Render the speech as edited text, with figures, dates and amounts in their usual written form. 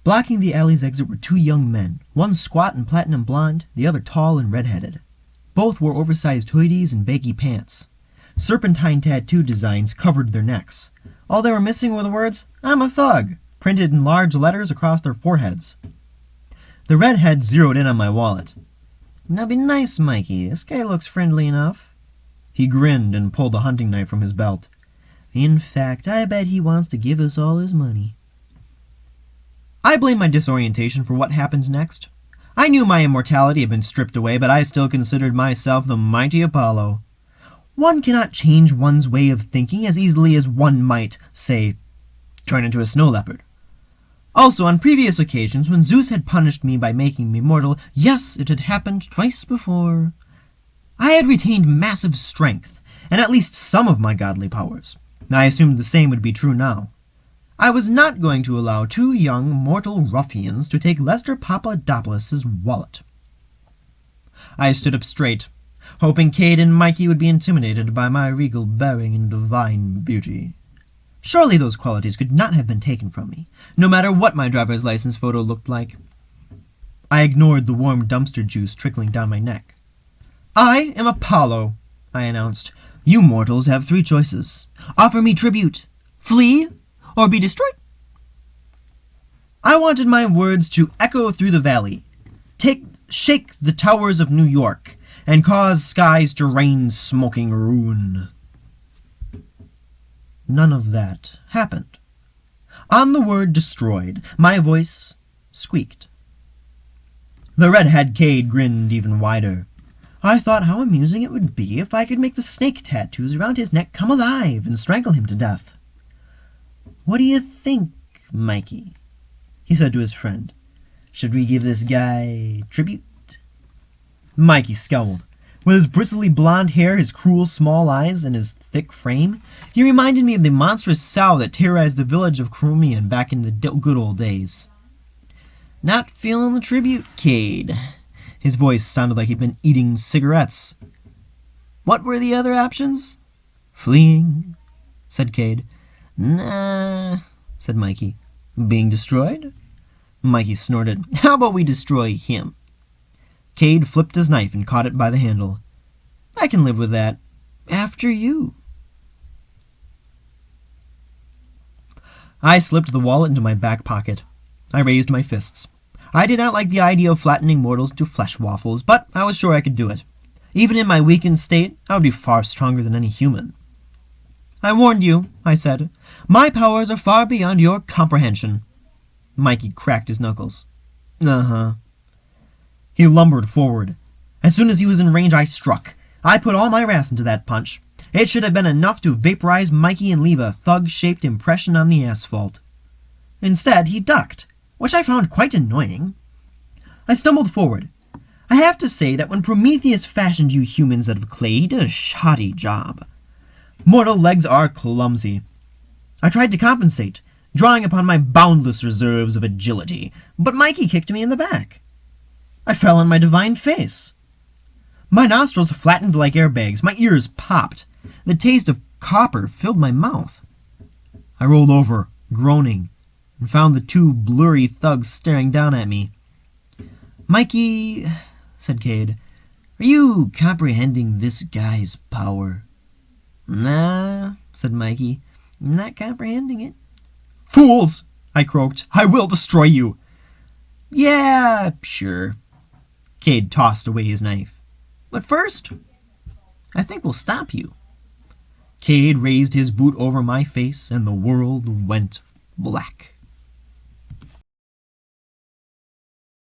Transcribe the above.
Blocking the alley's exit were two young men, one squat and platinum blonde, the other tall and red-headed. Both wore oversized hoodies and baggy pants. Serpentine tattoo designs covered their necks. All they were missing were the words, "I'm a thug," printed in large letters across their foreheads. The redhead zeroed in on my wallet. "Now be nice, Mikey. This guy looks friendly enough." He grinned and pulled a hunting knife from his belt. "In fact, I bet he wants to give us all his money." I blame my disorientation for what happened next. I knew my immortality had been stripped away, but I still considered myself the mighty Apollo. One cannot change one's way of thinking as easily as one might, say, turn into a snow leopard. Also, on previous occasions, when Zeus had punished me by making me mortal, yes, it had happened twice before, I had retained massive strength, and at least some of my godly powers. I assumed the same would be true now. I was not going to allow two young mortal ruffians to take Lester Papadopoulos' wallet. I stood up straight, hoping Cade and Mikey would be intimidated by my regal bearing and divine beauty. Surely those qualities could not have been taken from me, no matter what my driver's license photo looked like. I ignored the warm dumpster juice trickling down my neck. "I am Apollo," I announced. "You mortals have three choices. Offer me tribute, flee, or be destroyed." I wanted my words to echo through the valley, shake the towers of New York, and cause skies to rain smoking ruin. None of that happened. On the word destroyed, my voice squeaked. The redhead Cade grinned even wider. I thought how amusing it would be if I could make the snake tattoos around his neck come alive and strangle him to death. "What do you think, Mikey?" he said to his friend. "Should we give this guy tribute?" Mikey scowled. With his bristly blonde hair, his cruel small eyes, and his thick frame, he reminded me of the monstrous sow that terrorized the village of Chromium back in the good old days. "Not feeling the tribute, Cade." His voice sounded like he'd been eating cigarettes. "What were the other options?" "Fleeing," said Cade. "Nah," said Mikey. "Being destroyed?" Mikey snorted. "How about we destroy him?" Cade flipped his knife and caught it by the handle. "I can live with that. After you." I slipped the wallet into my back pocket. I raised my fists. I did not like the idea of flattening mortals into flesh waffles, but I was sure I could do it. Even in my weakened state, I would be far stronger than any human. "I warned you," I said. "My powers are far beyond your comprehension." Mikey cracked his knuckles. "Uh-huh." He lumbered forward. As soon as he was in range, I struck. I put all my wrath into that punch. It should have been enough to vaporize Mikey and leave a thug-shaped impression on the asphalt. Instead, he ducked, which I found quite annoying. I stumbled forward. I have to say that when Prometheus fashioned you humans out of clay, he did a shoddy job. Mortal legs are clumsy. I tried to compensate, drawing upon my boundless reserves of agility, but Mikey kicked me in the back. I fell on my divine face. My nostrils flattened like airbags. My ears popped. The taste of copper filled my mouth. I rolled over, groaning, and found the two blurry thugs staring down at me. "Mikey," said Cade, "are you comprehending this guy's power?" "Nah," said Mikey, "I'm not comprehending it." "Fools!" I croaked. "I will destroy you." "Yeah, sure." Cade tossed away his knife. "But first, I think we'll stop you." Cade raised his boot over my face, and the world went black.